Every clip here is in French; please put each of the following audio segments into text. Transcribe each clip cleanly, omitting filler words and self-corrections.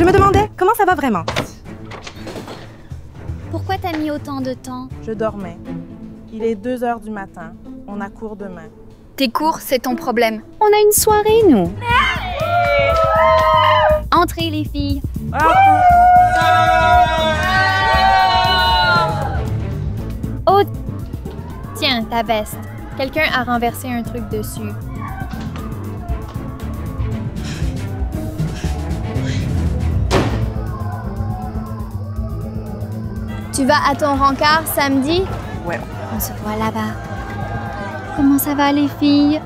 Je me demandais comment ça va vraiment. Pourquoi t'as mis autant de temps? Je dormais. Il est 2 heures du matin. On a cours demain. Tes cours, c'est ton problème. On a une soirée, nous. Entrez, les filles. Oh! Tiens, ta veste. Quelqu'un a renversé un truc dessus. Tu vas à ton rencard samedi? Ouais. On se voit là-bas. Comment ça va, les filles?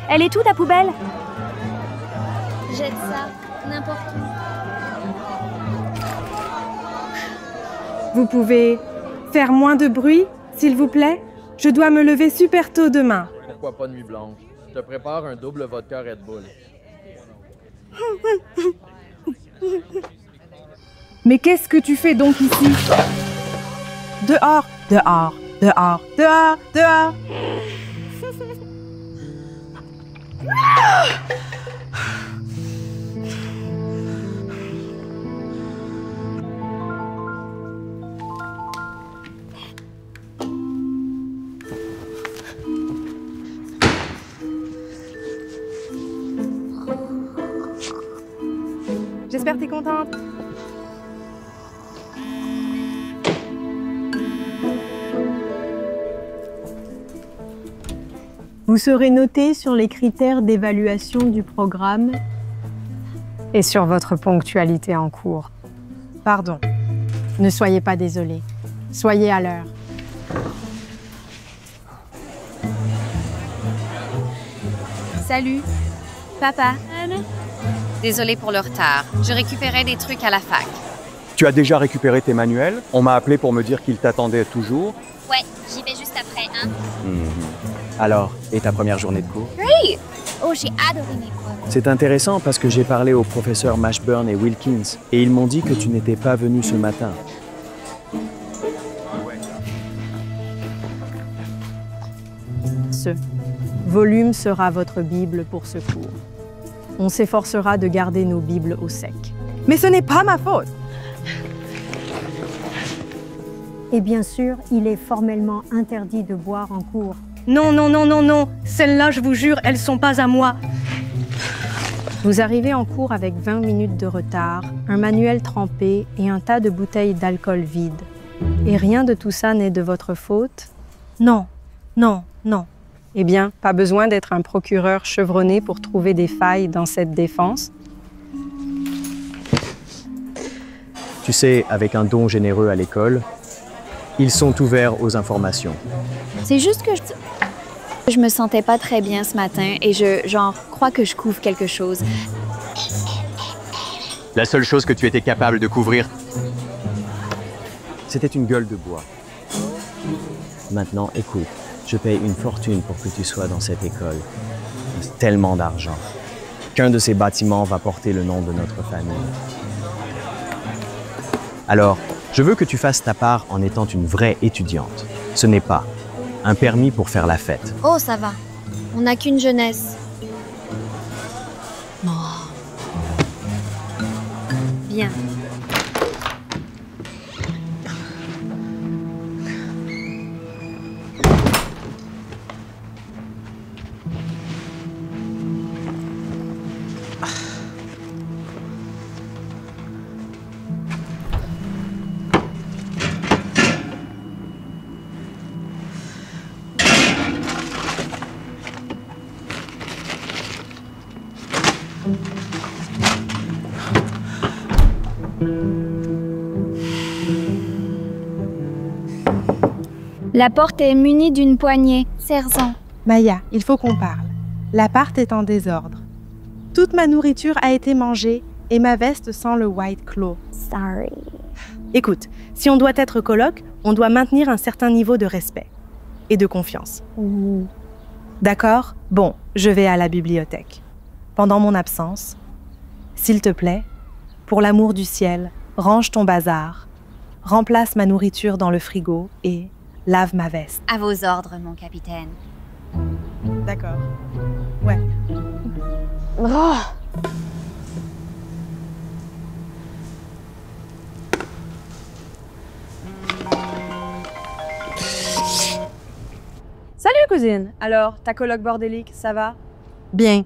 Elle est où ta poubelle? Jette ça n'importe où. Vous pouvez faire moins de bruit, s'il vous plaît? Je dois me lever super tôt demain. Pourquoi pas nuit blanche? Je te prépare un double vodka Red Bull. Mais qu'est-ce que tu fais donc ici? Dehors, dehors, dehors, dehors, dehors. J'espère que t'es contente. Vous serez noté sur les critères d'évaluation du programme et sur votre ponctualité en cours. Pardon. Ne soyez pas désolés. Soyez à l'heure. Salut. Papa. Désolée pour le retard. Je récupérais des trucs à la fac. Tu as déjà récupéré tes manuels? On m'a appelé pour me dire qu'il t'attendait toujours. Ouais, j'y vais juste après, hein. Alors, et ta première journée de cours? Great! Oh, j'ai adoré mes cours. C'est intéressant parce que j'ai parlé aux professeurs Mashburn et Wilkins et ils m'ont dit que tu n'étais pas venu ce matin. Ce volume sera votre Bible pour ce cours. On s'efforcera de garder nos Bibles au sec. Mais ce n'est pas ma faute. Et bien sûr, il est formellement interdit de boire en cours. Non, non, non, non, non. Celles-là, je vous jure, elles sont pas à moi. Vous arrivez en cours avec 20 minutes de retard, un manuel trempé et un tas de bouteilles d'alcool vides. Et rien de tout ça n'est de votre faute? Non, non, non. Eh bien, pas besoin d'être un procureur chevronné pour trouver des failles dans cette défense. Tu sais, avec un don généreux à l'école, ils sont ouverts aux informations. C'est juste que je me sentais pas très bien ce matin et crois que je couvre quelque chose. La seule chose que tu étais capable de couvrir, c'était une gueule de bois. Maintenant, écoute, je paye une fortune pour que tu sois dans cette école. C'est tellement d'argent. Qu'un de ces bâtiments va porter le nom de notre famille. Alors, je veux que tu fasses ta part en étant une vraie étudiante. Ce n'est pas un permis pour faire la fête. Oh, ça va. On n'a qu'une jeunesse. Oh. Bien. La porte est munie d'une poignée. Serre-en. Maya, il faut qu'on parle. L'appart est en désordre. Toute ma nourriture a été mangée et ma veste sent le White Claw. Sorry. Écoute, si on doit être coloc, on doit maintenir un certain niveau de respect et de confiance. D'accord? Bon, je vais à la bibliothèque. Pendant mon absence, s'il te plaît, pour l'amour du ciel, range ton bazar, remplace ma nourriture dans le frigo et lave ma veste. À vos ordres, mon capitaine. D'accord. Ouais. Oh. Salut cousine. Alors, ta coloc bordélique, ça va? Bien.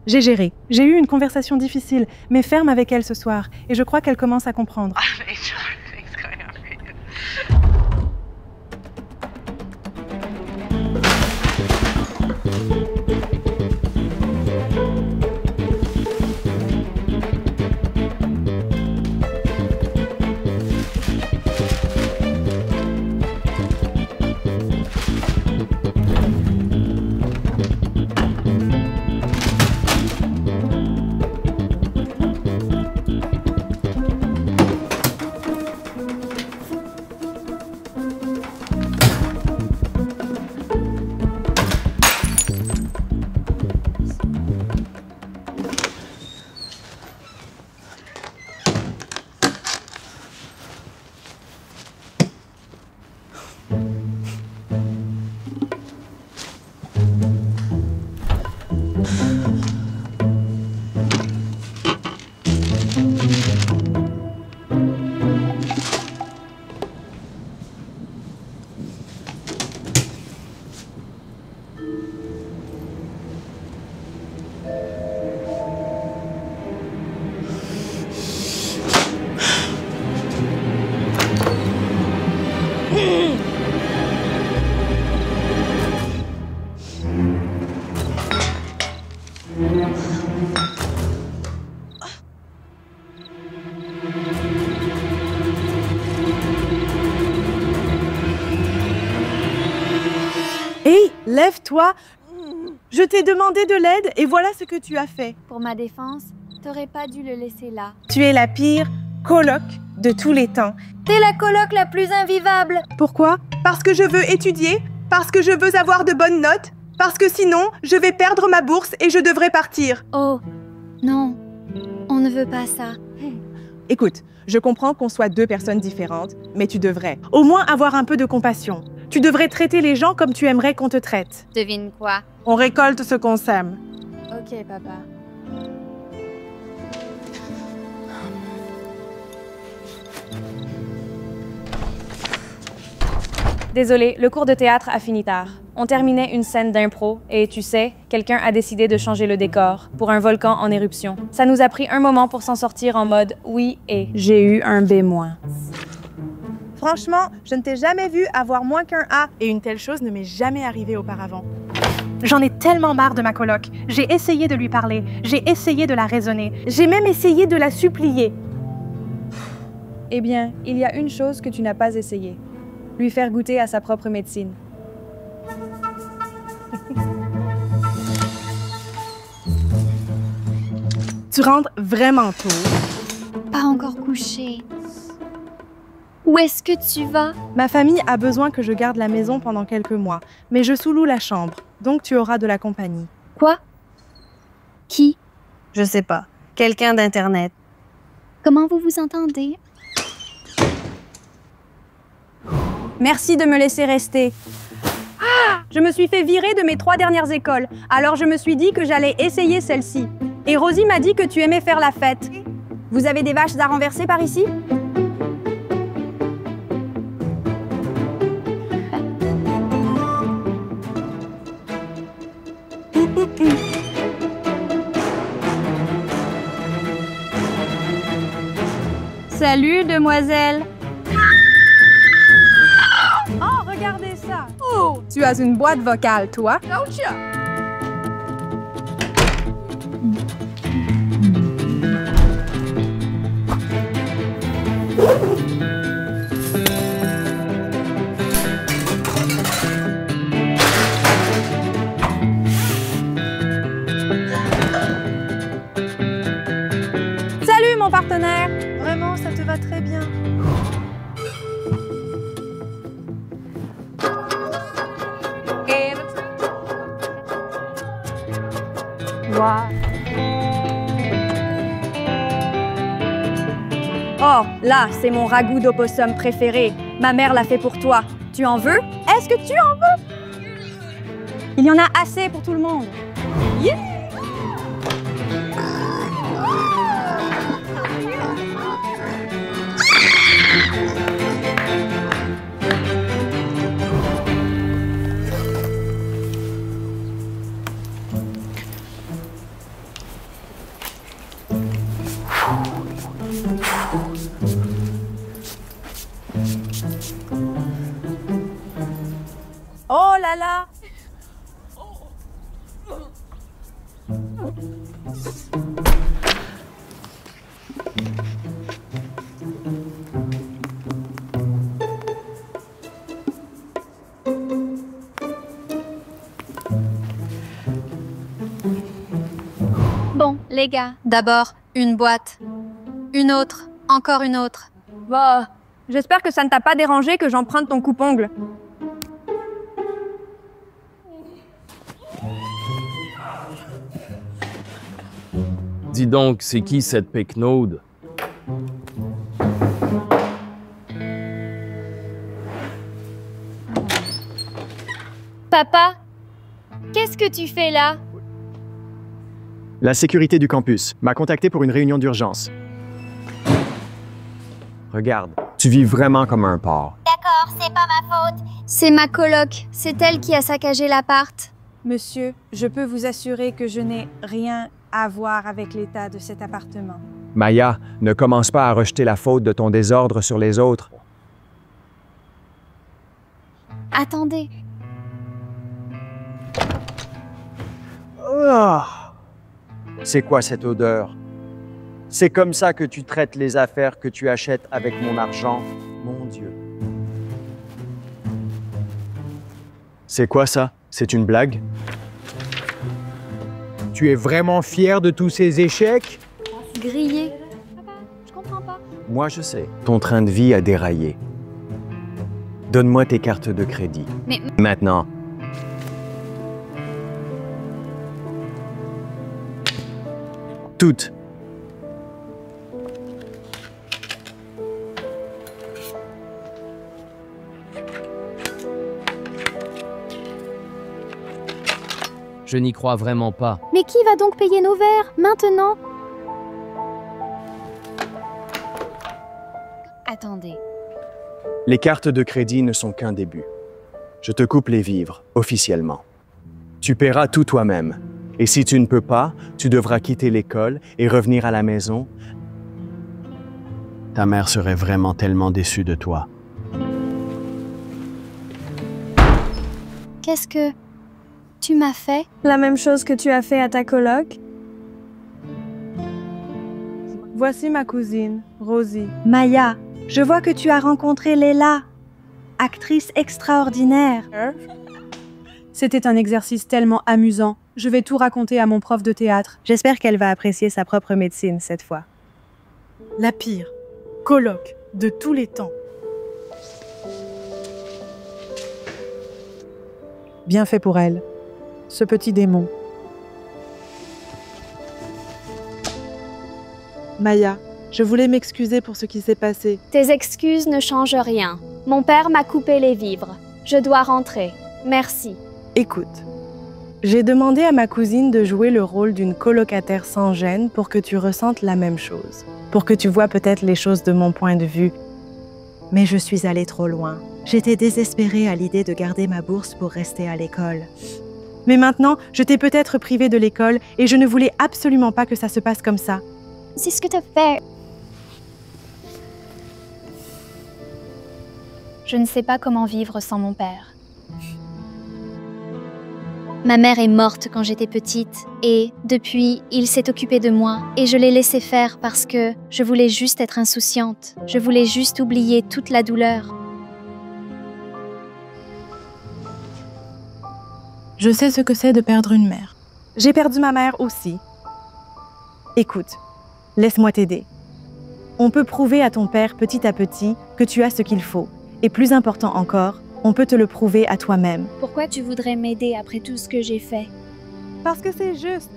J'ai géré. J'ai eu une conversation difficile, mais ferme avec elle ce soir, et je crois qu'elle commence à comprendre. Hé, lève-toi! Je t'ai demandé de l'aide et voilà ce que tu as fait. Pour ma défense, t'aurais pas dû le laisser là. Tu es la pire coloc de tous les temps. T'es la coloc la plus invivable. Pourquoi? Parce que je veux étudier, parce que je veux avoir de bonnes notes, parce que sinon, je vais perdre ma bourse et je devrais partir. Oh, non. On ne veut pas ça. Écoute, je comprends qu'on soit deux personnes différentes, mais tu devrais au moins avoir un peu de compassion. Tu devrais traiter les gens comme tu aimerais qu'on te traite. Devine quoi? On récolte ce qu'on sème. Ok, papa. Désolée, le cours de théâtre a fini tard. On terminait une scène d'impro et tu sais, quelqu'un a décidé de changer le décor pour un volcan en éruption. Ça nous a pris un moment pour s'en sortir en mode oui et j'ai eu un B-. Franchement, je ne t'ai jamais vu avoir moins qu'un A et une telle chose ne m'est jamais arrivée auparavant. J'en ai tellement marre de ma coloc. J'ai essayé de lui parler, j'ai essayé de la raisonner, j'ai même essayé de la supplier. Eh bien, il y a une chose que tu n'as pas essayé. Lui faire goûter à sa propre médecine. Tu rentres vraiment tôt. Pas encore couché. Où est-ce que tu vas? Ma famille a besoin que je garde la maison pendant quelques mois, mais je sous-loue la chambre, donc tu auras de la compagnie. Quoi? Qui? Je sais pas. Quelqu'un d'Internet. Comment vous vous entendez? Merci de me laisser rester. Ah! Je me suis fait virer de mes 3 dernières écoles, alors je me suis dit que j'allais essayer celle-ci. Et Rosie m'a dit que tu aimais faire la fête. Vous avez des vaches à renverser par ici? Salut, demoiselle. Oh, regardez ça. Oh, tu as une boîte vocale, toi. Salut, mon partenaire. Vraiment, ça te va très bien. Wow. Oh, là, c'est mon ragoût d'opossum préféré. Ma mère l'a fait pour toi. Tu en veux? Est-ce que tu en veux? Il y en a assez pour tout le monde. Yeah! Oh là là! Bon, les gars, d'abord, une boîte. Une autre, encore une autre. Bah, j'espère que ça ne t'a pas dérangé que j'emprunte ton coupe-ongle. Dis donc, c'est qui cette Pécnaude? Papa, qu'est-ce que tu fais là? La sécurité du campus m'a contacté pour une réunion d'urgence. Regarde, tu vis vraiment comme un porc. D'accord, c'est pas ma faute. C'est ma coloc. C'est elle qui a saccagé l'appart. Monsieur, je peux vous assurer que je n'ai rien à voir avec l'état de cet appartement. Maya, ne commence pas à rejeter la faute de ton désordre sur les autres. Attendez. C'est quoi cette odeur? C'est comme ça que tu traites les affaires que tu achètes avec mon argent? Mon Dieu. C'est quoi ça? C'est une blague? Tu es vraiment fier de tous ces échecs? Grillé. Papa, je comprends pas. Moi, je sais. Ton train de vie a déraillé. Donne-moi tes cartes de crédit. Mais... Maintenant. Toutes. Je n'y crois vraiment pas. Mais qui va donc payer nos verres, maintenant? Attendez. Les cartes de crédit ne sont qu'un début. Je te coupe les vivres, officiellement. Tu paieras tout toi-même. Et si tu ne peux pas, tu devras quitter l'école et revenir à la maison. Ta mère serait vraiment tellement déçue de toi. Qu'est-ce que tu m'as fait? La même chose que tu as fait à ta coloc? Voici ma cousine, Rosie. Maya, je vois que tu as rencontré Léla, actrice extraordinaire. C'était un exercice tellement amusant. Je vais tout raconter à mon prof de théâtre. J'espère qu'elle va apprécier sa propre médecine cette fois. La pire coloc de tous les temps. Bien fait pour elle, ce petit démon. Maya, je voulais m'excuser pour ce qui s'est passé. Tes excuses ne changent rien. Mon père m'a coupé les vivres. Je dois rentrer. Merci. Écoute, j'ai demandé à ma cousine de jouer le rôle d'une colocataire sans gêne pour que tu ressentes la même chose, pour que tu vois peut-être les choses de mon point de vue. Mais je suis allée trop loin. J'étais désespérée à l'idée de garder ma bourse pour rester à l'école. Mais maintenant, je t'ai peut-être privée de l'école et je ne voulais absolument pas que ça se passe comme ça. C'est ce que tu fais. Je ne sais pas comment vivre sans mon père. Ma mère est morte quand j'étais petite et, depuis, il s'est occupé de moi et je l'ai laissé faire parce que je voulais juste être insouciante. Je voulais juste oublier toute la douleur. Je sais ce que c'est de perdre une mère. J'ai perdu ma mère aussi. Écoute, laisse-moi t'aider. On peut prouver à ton père petit à petit que tu as ce qu'il faut. Et plus important encore, on peut te le prouver à toi-même. Pourquoi tu voudrais m'aider après tout ce que j'ai fait? Parce que c'est juste.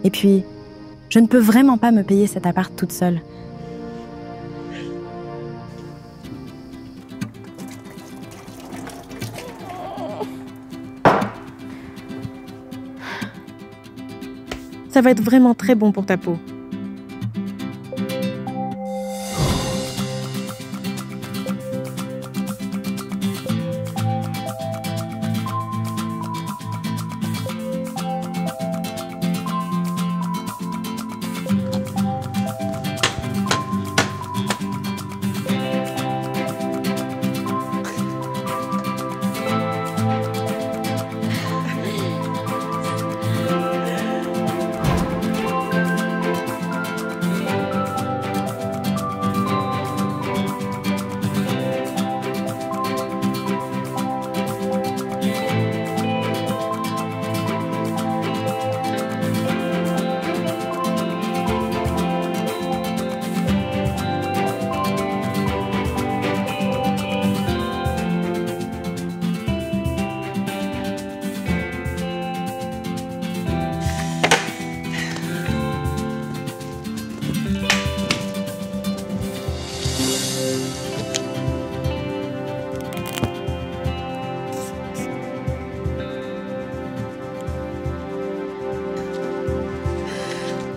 Et puis, je ne peux vraiment pas me payer cet appart toute seule. Ça va être vraiment très bon pour ta peau.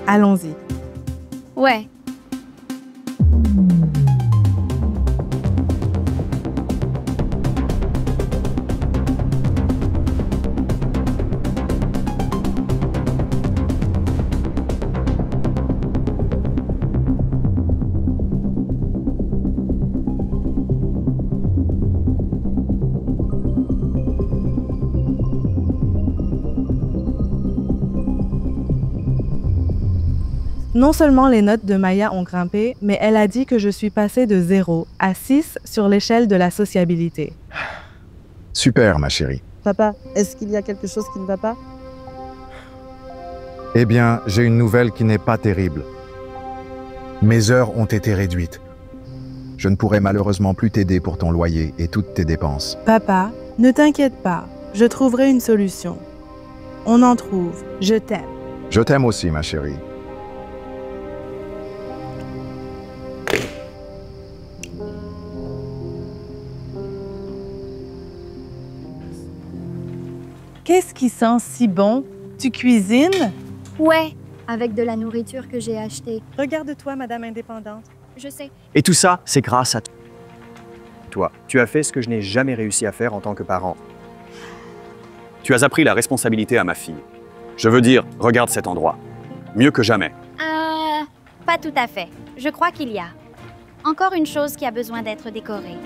Allons-y. Ouais. Non seulement les notes de Maya ont grimpé, mais elle a dit que je suis passée de 0 à 6 sur l'échelle de la sociabilité. Super, ma chérie. Papa, est-ce qu'il y a quelque chose qui ne va pas? Eh bien, j'ai une nouvelle qui n'est pas terrible. Mes heures ont été réduites. Je ne pourrai malheureusement plus t'aider pour ton loyer et toutes tes dépenses. Papa, ne t'inquiète pas, je trouverai une solution. On en trouve, je t'aime. Je t'aime aussi, ma chérie. Qu'est-ce qui sent si bon? Tu cuisines? Ouais, avec de la nourriture que j'ai achetée. Regarde-toi, Madame Indépendante. Je sais. Et tout ça, c'est grâce à toi. Tu as fait ce que je n'ai jamais réussi à faire en tant que parent. Tu as appris la responsabilité à ma fille. Je veux dire, regarde cet endroit. Mieux que jamais. Pas tout à fait. Je crois qu'il y a encore une chose qui a besoin d'être décorée.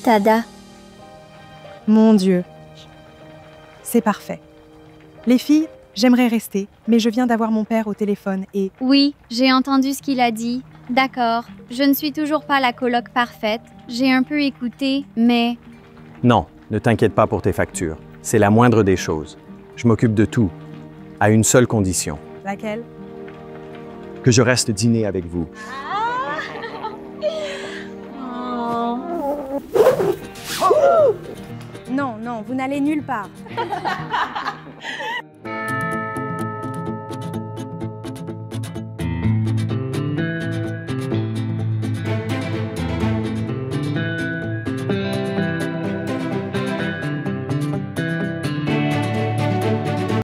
Tada. Mon Dieu. C'est parfait. Les filles, j'aimerais rester, mais je viens d'avoir mon père au téléphone et... Oui, j'ai entendu ce qu'il a dit. D'accord, je ne suis toujours pas la coloc parfaite. J'ai un peu écouté, mais... Non, ne t'inquiète pas pour tes factures. C'est la moindre des choses. Je m'occupe de tout, à une seule condition. Laquelle? Que je reste dîner avec vous. Non, non, vous n'allez nulle part.